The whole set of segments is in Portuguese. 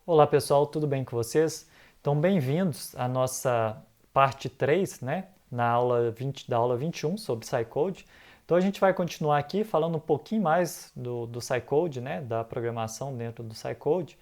Olá pessoal, tudo bem com vocês? Então, bem-vindos à nossa parte 3, né? Na aula 20, da aula 21 sobre Psycode. Então, a gente vai continuar aqui falando um pouquinho mais do Psycode, né? Da programação dentro do Psycode.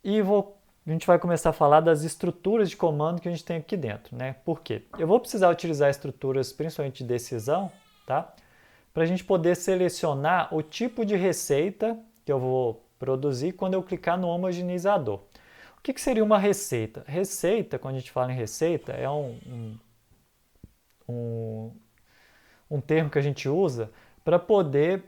E a gente vai começar a falar das estruturas de comando que a gente tem aqui dentro, né? Por quê? Eu vou precisar utilizar estruturas principalmente de decisão, tá? Para a gente poder selecionar o tipo de receita que eu vou produzir quando eu clicar no homogeneizador. O que seria uma receita? Receita, quando a gente fala em receita, é um, um termo que a gente usa para poder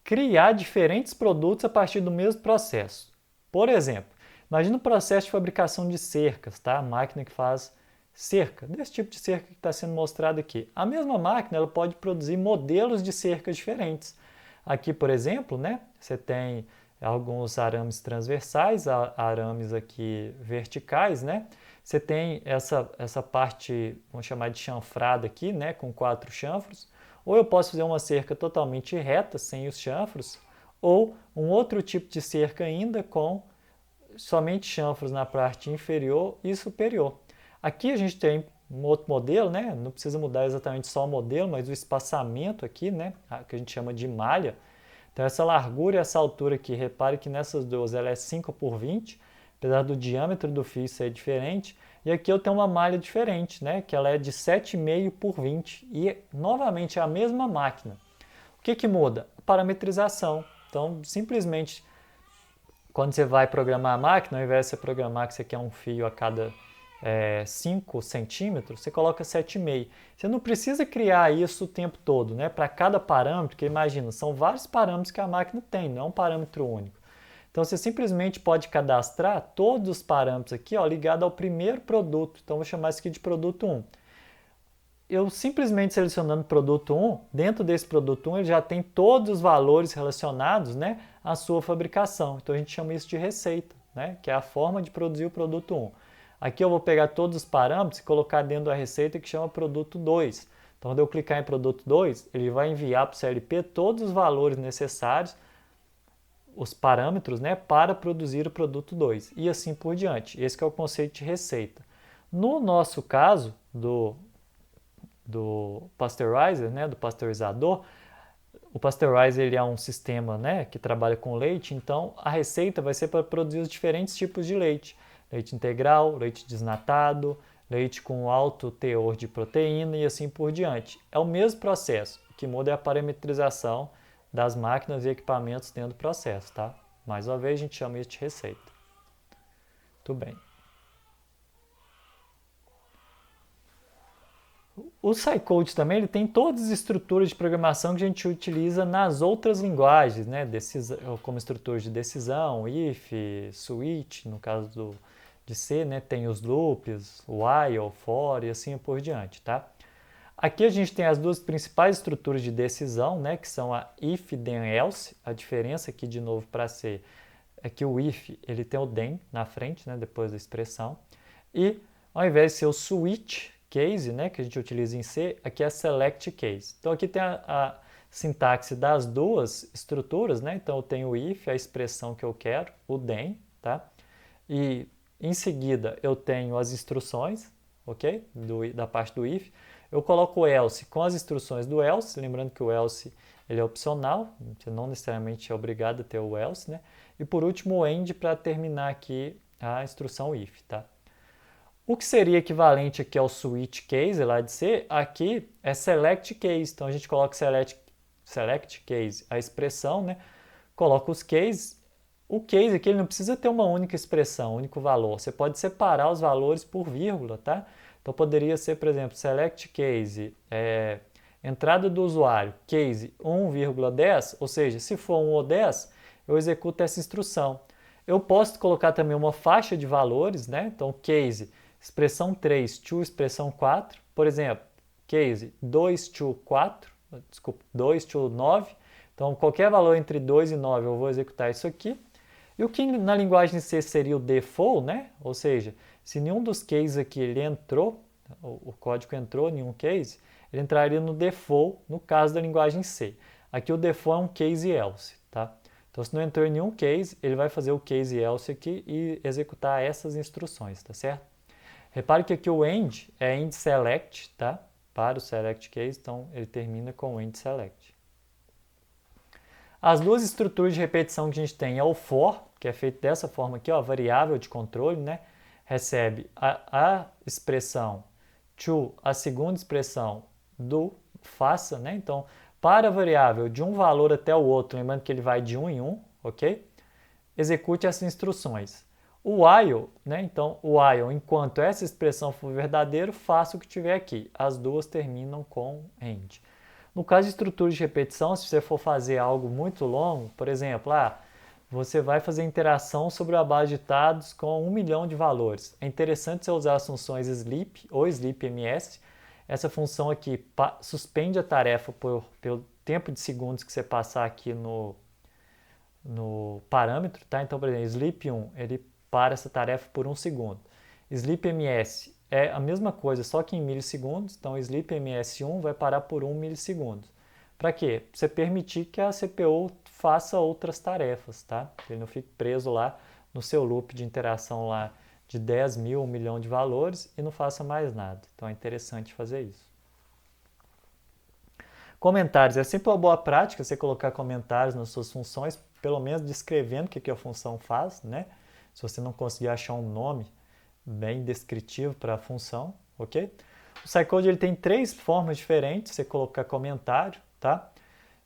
criar diferentes produtos a partir do mesmo processo. Por exemplo, imagina o processo de fabricação de cercas, tá? A máquina que faz cerca, desse tipo de cerca que está sendo mostrado aqui. A mesma máquina ela pode produzir modelos de cercas diferentes. Aqui, por exemplo, né, você tem alguns arames transversais, arames aqui verticais, né? Você tem essa parte, vamos chamar de chanfrada aqui, né, com 4 chanfros. Ou eu posso fazer uma cerca totalmente reta, sem os chanfros, ou um outro tipo de cerca ainda com somente chanfros na parte inferior e superior. Aqui a gente tem um outro modelo, né? Não precisa mudar exatamente só o modelo, mas o espaçamento aqui, né? Que a gente chama de malha. Então essa largura e essa altura aqui, repare que nessas duas ela é 5 por 20, apesar do diâmetro do fio ser diferente. E aqui eu tenho uma malha diferente, né? Que ela é de 7,5 por 20 e novamente é a mesma máquina. O que muda? A parametrização. Então simplesmente quando você vai programar a máquina, ao invés de você programar que você quer um fio a cada 5 centímetros, você coloca 7,5. Você não precisa criar isso o tempo todo, né? Para cada parâmetro, porque imagina, são vários parâmetros que a máquina tem, não é um parâmetro único. Então você simplesmente pode cadastrar todos os parâmetros aqui, ó, ligado ao primeiro produto. Então vou chamar isso aqui de produto 1. Eu simplesmente selecionando o produto 1, dentro desse produto 1 ele já tem todos os valores relacionados, né, à sua fabricação. Então a gente chama isso de receita, né, que é a forma de produzir o produto 1. Aqui eu vou pegar todos os parâmetros e colocar dentro da receita que chama produto 2. Então quando eu clicar em produto 2, ele vai enviar para o CLP todos os valores necessários, os parâmetros, né, para produzir o produto 2 e assim por diante. Esse que é o conceito de receita. No nosso caso do pasteurizer, né, do pasteurizador, o pasteurizer ele é um sistema, né, que trabalha com leite, então a receita vai ser para produzir os diferentes tipos de leite. Leite integral, leite desnatado, leite com alto teor de proteína e assim por diante. É o mesmo processo, o que muda é a parametrização das máquinas e equipamentos dentro do processo, tá? Mais uma vez a gente chama isso de receita. Muito bem. O Psycode também ele tem todas as estruturas de programação que a gente utiliza nas outras linguagens, né? Como estruturas de decisão, if, switch, no caso de C, né? Tem os loops, while, for e assim por diante, tá? Aqui a gente tem as duas principais estruturas de decisão, né? Que são a if, then, else. A diferença aqui de novo para C é que o if ele tem o then na frente, né? Depois da expressão. E ao invés de ser o switch case, né, que a gente utiliza em C, aqui é select case. Então aqui tem a sintaxe das duas estruturas, né? Então eu tenho o if, a expressão que eu quero, o then, tá? E em seguida eu tenho as instruções, ok? Da parte do if. Eu coloco o else com as instruções do else, lembrando que o else ele é opcional, você não necessariamente é obrigado a ter o else, né? E por último o end para terminar aqui a instrução if, tá? O que seria equivalente aqui ao switch case lá de C, aqui é select case. Então a gente coloca select case, a expressão, né? Coloca os cases. O case aqui ele não precisa ter uma única expressão, um único valor. Você pode separar os valores por vírgula, tá? Então poderia ser, por exemplo, select case, entrada do usuário, case 1,10, ou seja, se for 1 ou 10, eu executo essa instrução. Eu posso colocar também uma faixa de valores, né? Então case expressão 3 to expressão 4, por exemplo, case 2 to 4, desculpa, 2 to 9, então qualquer valor entre 2 e 9 eu vou executar isso aqui. E o que na linguagem C seria o default, né? Ou seja, se nenhum dos cases aqui ele entrou, o código entrou em nenhum case, ele entraria no default no caso da linguagem C. Aqui o default é um case else, tá? Então, se não entrou em nenhum case, ele vai fazer o case else aqui e executar essas instruções, tá certo? Repare que aqui o end é end select, tá? Para o select case, então ele termina com o end select. As duas estruturas de repetição que a gente tem é o for, que é feito dessa forma aqui, ó, variável de controle, né? Recebe a expressão to, a segunda expressão do faça, né? Então, para a variável de um valor até o outro, lembrando que ele vai de 1 em 1, ok? Execute essas instruções. O while, né? Então, o while, enquanto essa expressão for verdadeiro, faça o que tiver aqui. As duas terminam com end. No caso de estruturas de repetição, se você for fazer algo muito longo, por exemplo, você vai fazer interação sobre a base de dados com 1 milhão de valores. É interessante você usar as funções sleep ou sleepms. Essa função aqui suspende a tarefa pelo tempo de segundos que você passar aqui no parâmetro, tá? Então, por exemplo, sleep1, ele para essa tarefa por 1 segundo. Sleepms é a mesma coisa, só que em milissegundos. Então, sleepms1 vai parar por 1 milissegundo. Para quê? Pra você permitir que a CPU faça outras tarefas, tá? Ele não fique preso lá no seu loop de interação lá de 10 mil, 1 milhão de valores e não faça mais nada. Então, é interessante fazer isso. Comentários. É sempre uma boa prática você colocar comentários nas suas funções, pelo menos descrevendo o que a função faz, né? Se você não conseguir achar um nome bem descritivo para a função, ok? O Scicode ele tem 3 formas diferentes de você colocar comentário, tá?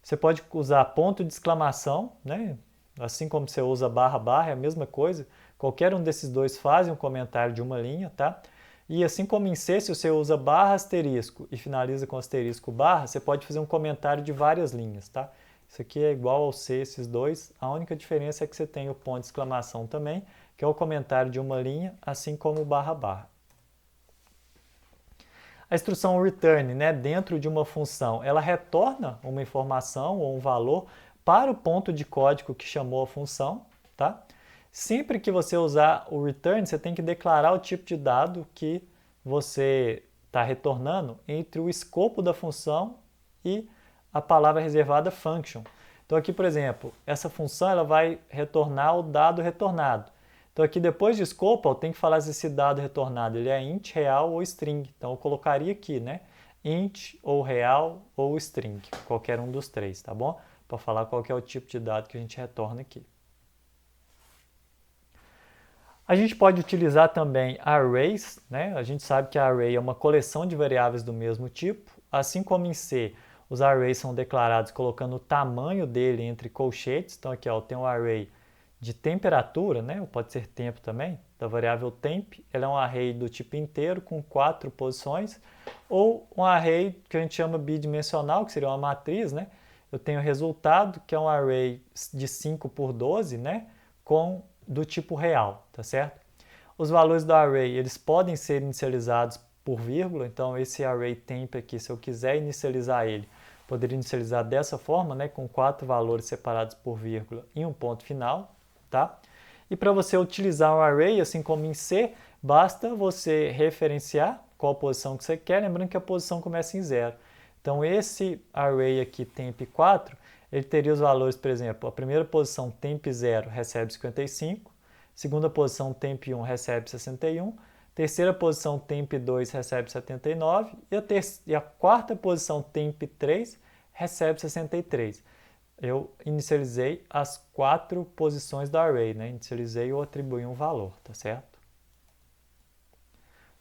Você pode usar ponto de exclamação, né? Assim como você usa barra, barra, é a mesma coisa. Qualquer um desses dois faz um comentário de uma linha, tá? E assim como em C, se você usa barra asterisco e finaliza com asterisco barra, você pode fazer um comentário de várias linhas, tá? Isso aqui é igual ao C, esses dois. A única diferença é que você tem o ponto de exclamação também, que é o comentário de uma linha, assim como o barra, barra. A instrução return, né, dentro de uma função, ela retorna uma informação ou um valor para o ponto de código que chamou a função, tá? Sempre que você usar o return, você tem que declarar o tipo de dado que você está retornando entre o escopo da função e a palavra reservada function. Então aqui, por exemplo, essa função ela vai retornar o dado retornado. Então aqui depois de escopo, eu tenho que falar se esse dado retornado ele é int, real ou string. Então eu colocaria aqui, né? Int ou real ou string, qualquer um dos três, tá bom? Para falar qual que é o tipo de dado que a gente retorna aqui. A gente pode utilizar também arrays, né? A gente sabe que a array é uma coleção de variáveis do mesmo tipo. Assim como em C, os arrays são declarados colocando o tamanho dele entre colchetes. Então aqui ó, tem um array de temperatura, né? Ou pode ser tempo também, da variável temp. Ela é um array do tipo inteiro com 4 posições. Ou um array que a gente chama bidimensional, que seria uma matriz, né? Eu tenho o resultado, que é um array de 5 por 12, né? Do tipo real, tá certo? Os valores do array, eles podem ser inicializados por vírgula, então esse array temp aqui, se eu quiser inicializar ele, poderia inicializar dessa forma, né, com 4 valores separados por vírgula e um ponto final, tá? E para você utilizar um array, assim como em C, basta você referenciar qual posição que você quer, lembrando que a posição começa em 0. Então esse array aqui, temp4, ele teria os valores, por exemplo, a primeira posição temp0 recebe 55, segunda posição temp1 recebe 61, terceira posição temp2 recebe 79 e a quarta posição temp3 recebe 63. Eu inicializei as 4 posições do array, né? Inicializei ou atribuí um valor, tá certo?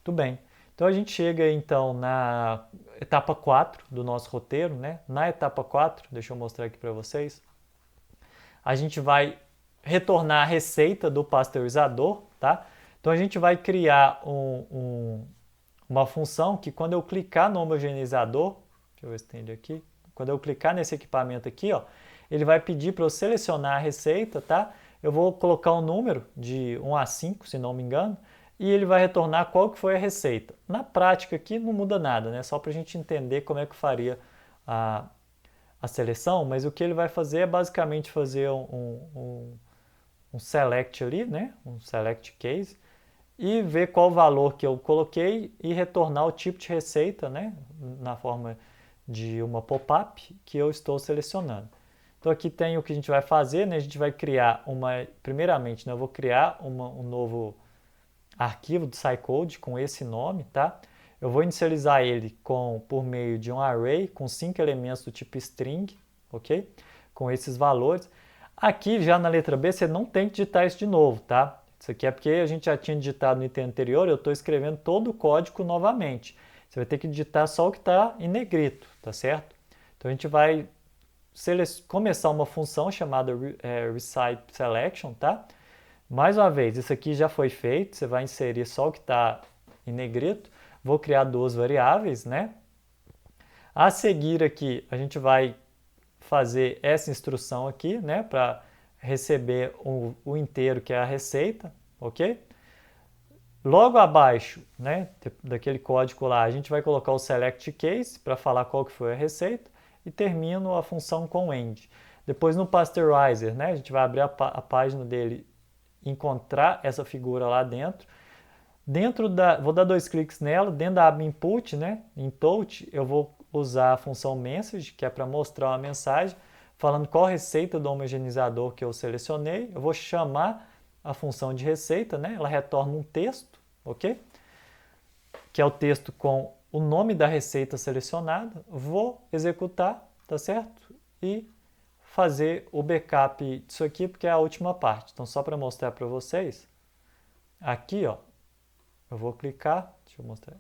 Tudo bem. Então a gente chega então na etapa 4 do nosso roteiro, né? Na etapa 4, deixa eu mostrar aqui para vocês, a gente vai retornar a receita do pasteurizador, tá? Então a gente vai criar uma função que quando eu clicar no homogeneizador, deixa eu ver se tem ele aqui, quando eu clicar nesse equipamento aqui, ó, ele vai pedir para eu selecionar a receita, tá? Eu vou colocar um número de 1 a 5, se não me engano, e ele vai retornar qual que foi a receita. Na prática aqui não muda nada, né? Só para a gente entender como é que faria a seleção, mas o que ele vai fazer é basicamente fazer um select ali, né? Um select case, e ver qual valor que eu coloquei e retornar o tipo de receita, né? Na forma de uma pop-up que eu estou selecionando. Então aqui tem o que a gente vai fazer, né? A gente vai criar primeiramente, né, eu vou criar um novo arquivo do SciCode com esse nome, tá? Eu vou inicializar ele por meio de um array com 5 elementos do tipo string, ok? Com esses valores. Aqui já na letra B você não tem que digitar isso de novo, tá? Isso aqui é porque a gente já tinha digitado no item anterior, eu estou escrevendo todo o código novamente. Você vai ter que digitar só o que está em negrito, tá certo? Então a gente vai começar uma função chamada reciteSelection, tá? Mais uma vez, isso aqui já foi feito, você vai inserir só o que está em negrito. Vou criar duas variáveis, né? A seguir aqui, a gente vai fazer essa instrução aqui, né? Para receber o inteiro, que é a receita, ok? Logo abaixo, né, daquele código lá, a gente vai colocar o select case para falar qual que foi a receita e termino a função com end. Depois no pasteurizer, né, a gente vai abrir a página dele, encontrar essa figura lá dentro. Vou dar 2 cliques nela, dentro da aba input, né, em touch, eu vou usar a função message, que é para mostrar uma mensagem falando qual receita do homogeneizador que eu selecionei. Eu vou chamar a função de receita, né, ela retorna um texto, ok? Que é o texto com o nome da receita selecionada. Vou executar, tá certo? E fazer o backup disso aqui, porque é a última parte. Então, só para mostrar para vocês, aqui, ó, eu vou clicar, deixa eu mostrar.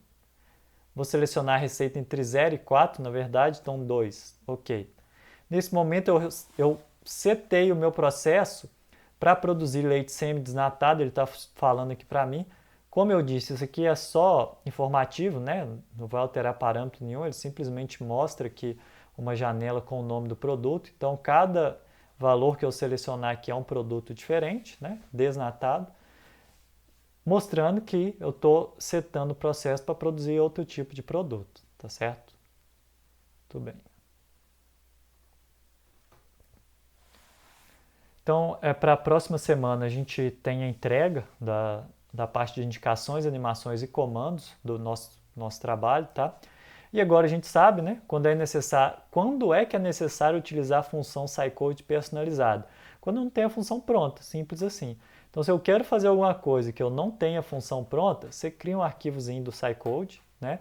Vou selecionar a receita entre 0 e 4, na verdade, então 2, ok. Nesse momento, eu setei o meu processo para produzir leite semi-desnatado, ele está falando aqui para mim. Como eu disse, isso aqui é só informativo, né? Não vai alterar parâmetro nenhum, ele simplesmente mostra aqui uma janela com o nome do produto. Então, cada valor que eu selecionar aqui é um produto diferente, né? Desnatado, mostrando que eu estou setando o processo para produzir outro tipo de produto, tá certo? Tudo bem. Então, para a próxima semana a gente tem a entrega da parte de indicações, animações e comandos do nosso trabalho, tá? E agora a gente sabe, né, quando é que é necessário utilizar a função SciCode personalizada. Quando não tem a função pronta, simples assim. Então, se eu quero fazer alguma coisa que eu não tenha a função pronta, você cria um arquivozinho do SciCode, né,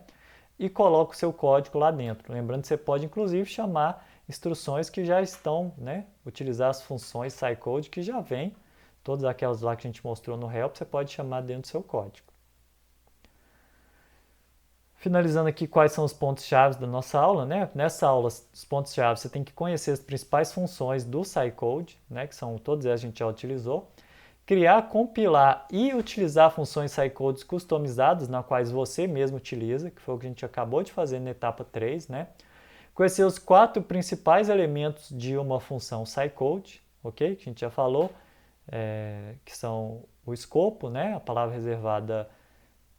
e coloca o seu código lá dentro. Lembrando que você pode, inclusive, chamar instruções que já estão, né, utilizar as funções SciCode que já vem, todas aquelas lá que a gente mostrou no help, você pode chamar dentro do seu código. Finalizando aqui, quais são os pontos-chave da nossa aula, né? Nessa aula, os pontos-chave, você tem que conhecer as principais funções do SciCode, né? Que são todas elas que a gente já utilizou. Criar, compilar e utilizar funções SciCodes customizadas, nas quais você mesmo utiliza, que foi o que a gente acabou de fazer na etapa 3, né? Conhecer os 4 principais elementos de uma função SciCode, ok? Que a gente já falou, que são o escopo, né? A palavra reservada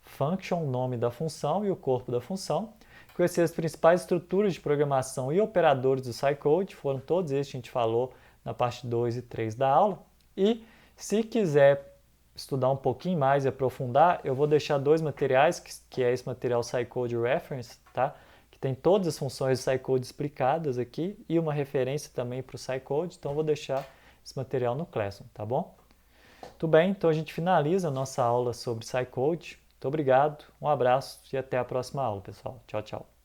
function, nome da função, e o corpo da função. Conhecer as principais estruturas de programação e operadores do SciCode, foram todos esses que a gente falou na parte 2 e 3 da aula. E se quiser estudar um pouquinho mais e aprofundar, eu vou deixar 2 materiais, que é esse material SciCode Reference, tá? Que tem todas as funções do SciCode explicadas aqui e uma referência também para o SciCode, então eu vou deixar esse material no Classroom, tá bom? Tudo bem, então a gente finaliza a nossa aula sobre SciCode. Muito obrigado, um abraço e até a próxima aula, pessoal. Tchau, tchau.